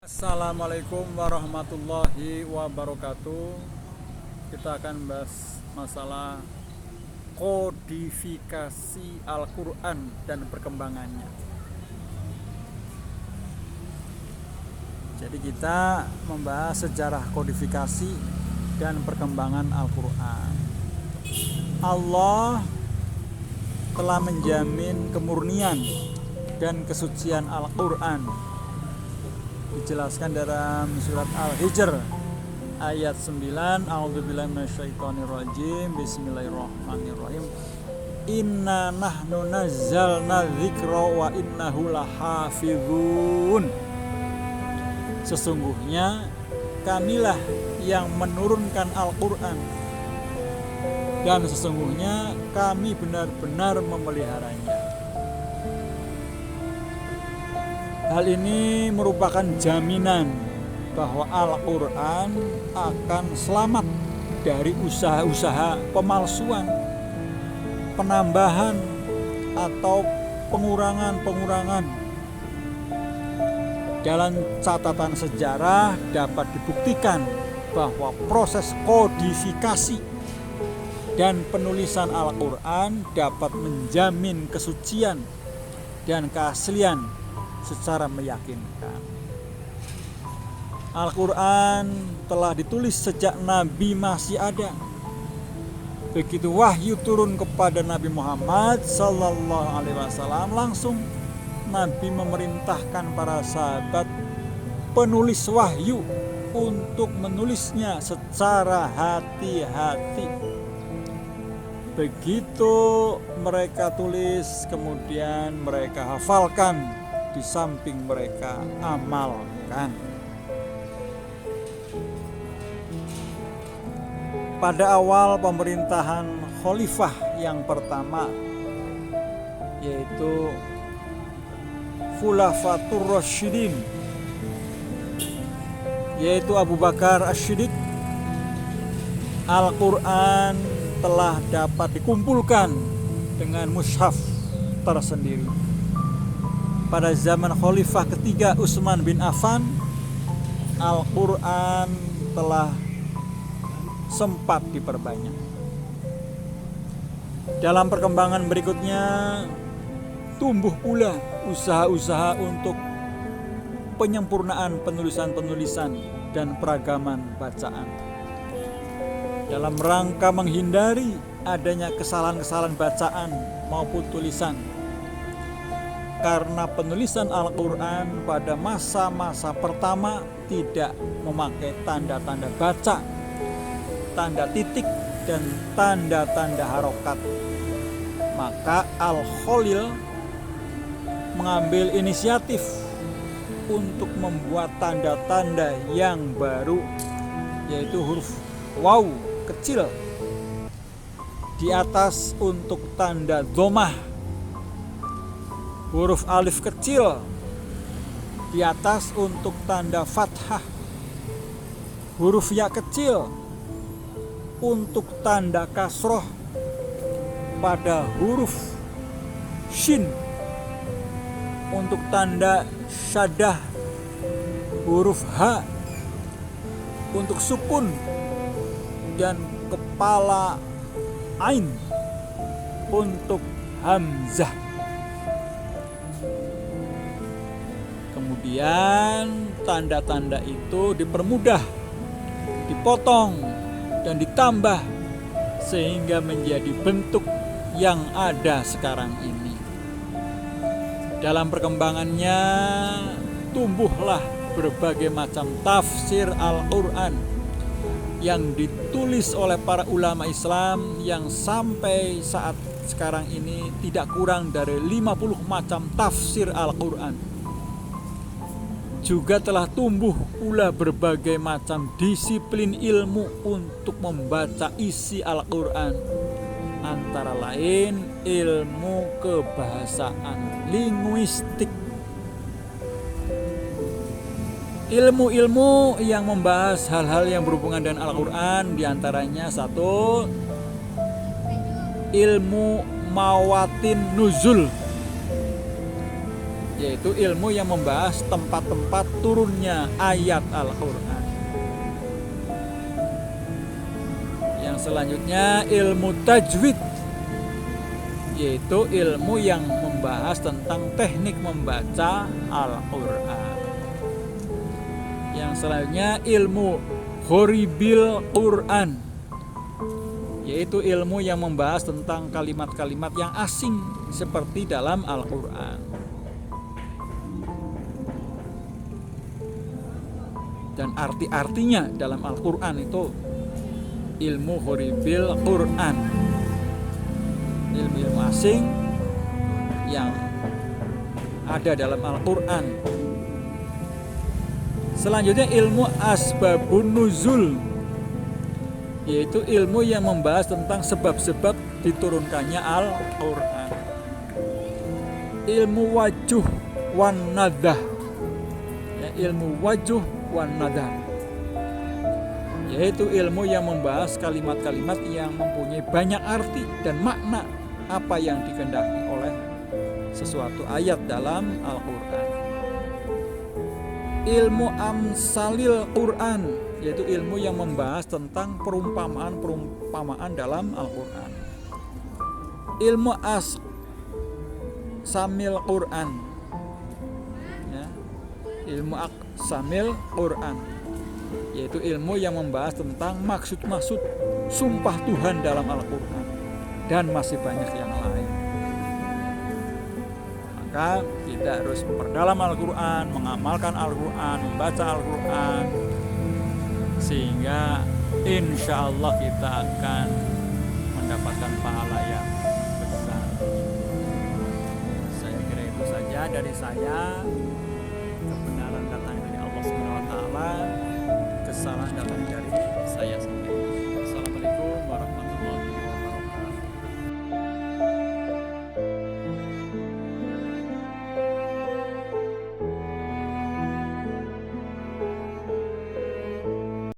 Assalamualaikum warahmatullahi wabarakatuh. Kita akan bahas masalah kodifikasi Al-Quran dan perkembangannya. Jadi kita membahas sejarah kodifikasi dan perkembangan Al-Quran. Allah telah menjamin kemurnian dan kesucian Al-Quran. Dijelaskan dalam surat Al-Hijr ayat 9, A'udzubillahi minasyaitonirrajim, Bismillahirrahmanirrahim. Inna nahnu nazzalna dzikra wa innahu lahafizun. Sesungguhnya kamilah yang menurunkan Al-Quran, dan sesungguhnya kami benar-benar memeliharanya. Hal ini merupakan jaminan bahwa Al-Quran akan selamat dari usaha-usaha pemalsuan, penambahan, atau pengurangan-pengurangan. Dalam catatan sejarah dapat dibuktikan bahwa proses kodifikasi dan penulisan Al-Quran dapat menjamin kesucian dan keaslian secara meyakinkan. Al-Quran telah ditulis sejak Nabi masih ada. Begitu wahyu turun kepada Nabi Muhammad Sallallahu Alaihi Wasallam, langsung Nabi memerintahkan para sahabat penulis wahyu untuk menulisnya secara hati-hati. Begitu mereka tulis, kemudian mereka hafalkan, di samping mereka amalkan. Pada awal pemerintahan khalifah yang pertama, yaitu Khulafatur Rasyidin, yaitu Abu Bakar Asy-Syiddiq, Al-Quran telah dapat dikumpulkan dengan mushaf tersendiri. Pada zaman Khalifah ketiga Utsman bin Affan, Al-Quran telah sempat diperbanyak. Dalam perkembangan berikutnya, tumbuh pula usaha-usaha untuk penyempurnaan penulisan-penulisan dan peragaman bacaan. Dalam rangka menghindari adanya kesalahan-kesalahan bacaan maupun tulisan, karena penulisan Al-Quran pada masa-masa pertama tidak memakai tanda-tanda baca, tanda titik, dan tanda-tanda harokat, maka Al-Khalil mengambil inisiatif untuk membuat tanda-tanda yang baru, yaitu huruf waw kecil di atas untuk tanda dhammah, huruf alif kecil di atas untuk tanda fathah, huruf ya kecil untuk tanda kasroh pada huruf shin, untuk tanda syaddah huruf H, untuk sukun dan kepala ain untuk hamzah. Kemudian tanda-tanda itu dipermudah, dipotong, dan ditambah sehingga menjadi bentuk yang ada sekarang ini. Dalam perkembangannya tumbuhlah berbagai macam tafsir Al-Quran yang ditulis oleh para ulama Islam, yang sampai saat sekarang ini tidak kurang dari 50 macam tafsir Al-Quran. Juga telah tumbuh pula berbagai macam disiplin ilmu untuk membaca isi Al-Quran, antara lain ilmu kebahasaan, linguistik, ilmu-ilmu yang membahas hal-hal yang berhubungan dengan Al-Quran, diantaranya satu, ilmu mawatin nuzul, yaitu ilmu yang membahas tempat-tempat turunnya ayat Al-Quran. Yang selanjutnya ilmu tajwid, yaitu ilmu yang membahas tentang teknik membaca Al-Quran. Yang selanjutnya ilmu ghoribil Quran, yaitu ilmu yang membahas tentang kalimat-kalimat yang asing seperti dalam Al-Quran. Dan arti-artinya dalam Al-Quran itu ilmu ghoribil Quran, ilmu asing yang ada dalam Al-Quran. Selanjutnya ilmu asbabun nuzul, yaitu ilmu yang membahas tentang sebab-sebab diturunkannya Al-Quran. Ilmu wajuh wan nadah, ya, ilmu wajuh wan nadah, yaitu ilmu yang membahas kalimat-kalimat yang mempunyai banyak arti dan makna apa yang dikehendaki oleh sesuatu ayat dalam Al-Quran. Ilmu amsalil Quran, yaitu ilmu yang membahas tentang perumpamaan dalam Al-Quran. Ilmu samil Quran, ya, ilmu samil Quran, yaitu ilmu yang membahas tentang maksud-maksud sumpah Tuhan dalam Al-Quran dan masih banyak yang lain. Maka kita harus memperdalam Al-Quran, mengamalkan Al-Quran, membaca Al-Quran, sehingga insya Allah kita akan mendapatkan pahala yang besar. Saya kira itu saja dari saya.